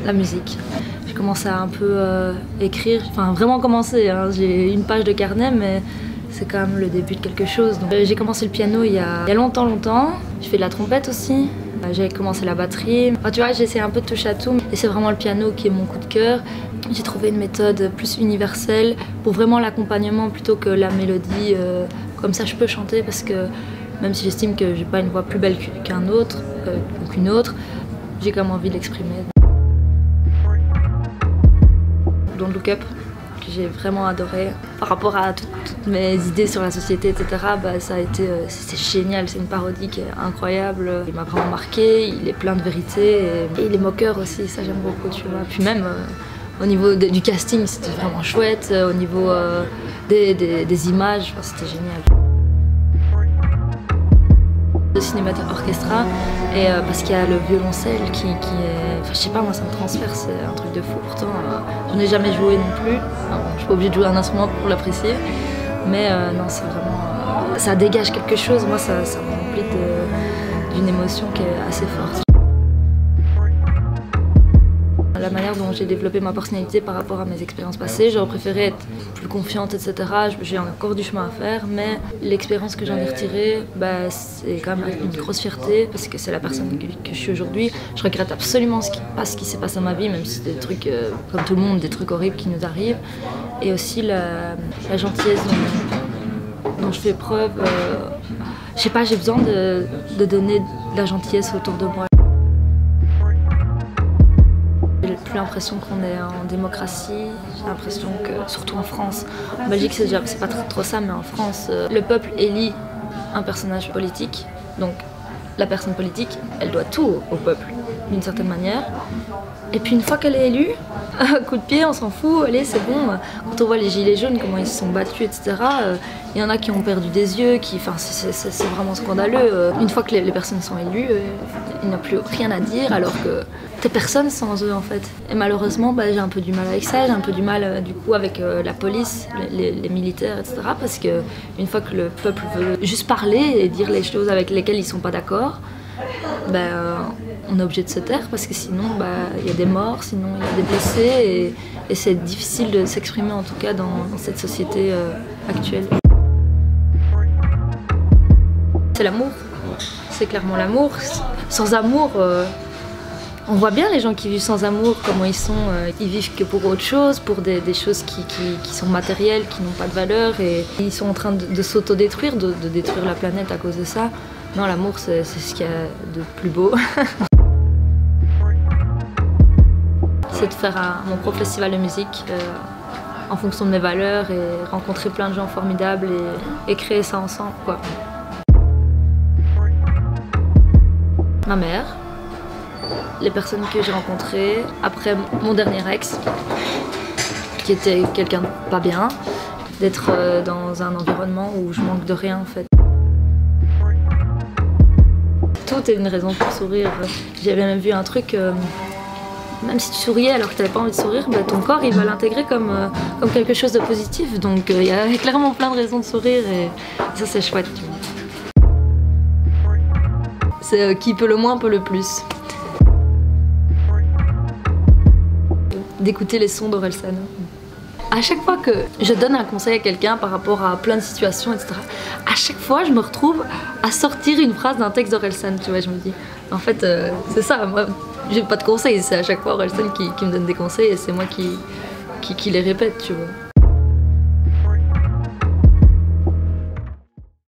La musique. J'ai commencé à un peu écrire, enfin vraiment commencer, hein. J'ai une page de carnet mais c'est quand même le début de quelque chose. J'ai commencé le piano il y a longtemps. Je fais de la trompette aussi. J'ai commencé la batterie. Enfin, tu vois, j'ai essayé un peu de toucher à tout et c'est vraiment le piano qui est mon coup de cœur. J'ai trouvé une méthode plus universelle pour vraiment l'accompagnement plutôt que la mélodie. Comme ça je peux chanter parce que même si j'estime que j'ai pas une voix plus belle qu'un autre ou qu'une autre, j'ai quand même envie de l'exprimer. Don't Look Up, que j'ai vraiment adoré. Par rapport à toutes mes idées sur la société, etc., bah, ça a été, c'est génial, c'est une parodie qui est incroyable. Il m'a vraiment marqué, il est plein de vérité et il est moqueur aussi, ça j'aime beaucoup, tu vois. Puis même au niveau du casting, c'était vraiment chouette, au niveau des images, c'était génial. Le Cinémathèque Orchestra, et parce qu'il y a le violoncelle qui est... Enfin, je sais pas, moi ça me transfère, c'est un truc de fou. Pourtant, je n'ai jamais joué non plus. Alors, je suis pas obligée de jouer un instrument pour l'apprécier. Mais non, c'est vraiment... ça dégage quelque chose. Moi, ça me remplit d'une émotion qui est assez forte. La manière dont j'ai développé ma personnalité par rapport à mes expériences passées, j'aurais préféré être plus confiante, etc. J'ai encore du chemin à faire, mais l'expérience que j'en ai retirée, bah, c'est quand même une grosse fierté parce que c'est la personne que je suis aujourd'hui. Je regrette absolument pas ce qui s'est passé dans ma vie, même si c'est des trucs, comme tout le monde, des trucs horribles qui nous arrivent. Et aussi la gentillesse dont je fais preuve. Je sais pas, j'ai besoin de donner de la gentillesse autour de moi. J'ai plus l'impression qu'on est en démocratie, j'ai l'impression que, surtout en France, en Belgique c'est pas trop ça, mais en France, le peuple élit un personnage politique, donc la personne politique, elle doit tout au peuple, d'une certaine manière. Et puis une fois qu'elle est élue, coup de pied, on s'en fout, allez c'est bon. Quand on voit les gilets jaunes, comment ils se sont battus, etc., il y en a qui ont perdu des yeux, c'est vraiment scandaleux. Une fois que les personnes sont élues, il n'y a plus rien à dire, alors que t'es personne sans eux en fait. Et malheureusement, bah, j'ai un peu du mal avec ça, j'ai un peu du mal du coup avec la police, les militaires, etc. Parce que une fois que le peuple veut juste parler et dire les choses avec lesquelles ils sont pas d'accord, bah, on est obligé de se taire parce que sinon il y a des morts, sinon il y a des blessés et c'est difficile de s'exprimer en tout cas dans cette société actuelle. C'est l'amour, c'est clairement l'amour. Sans amour, on voit bien les gens qui vivent sans amour, comment ils sont, ils vivent que pour autre chose, pour des choses qui sont matérielles, qui n'ont pas de valeur et ils sont en train de s'autodétruire, de détruire la planète à cause de ça. Non, l'amour c'est ce qu'il y a de plus beau. C'est de faire mon propre festival de musique en fonction de mes valeurs et rencontrer plein de gens formidables et créer ça ensemble, quoi. Ma mère, les personnes que j'ai rencontrées après mon dernier ex, qui était quelqu'un de pas bien, d'être dans un environnement où je manque de rien en fait. Tout est une raison pour sourire. J'avais même vu un truc, même si tu souriais alors que tu n'avais pas envie de sourire, bah, ton corps il va l'intégrer comme quelque chose de positif. Donc il y a clairement plein de raisons de sourire et ça c'est chouette. C'est qui peut le moins peut le plus. D'écouter les sons d'Orelsan. À chaque fois que je donne un conseil à quelqu'un par rapport à plein de situations, etc., à chaque fois je me retrouve à sortir une phrase d'un texte d'Orelsan, tu vois, je me dis, en fait c'est ça, moi j'ai pas de conseils, c'est à chaque fois Orelsan qui me donne des conseils et c'est moi qui les répète, tu vois.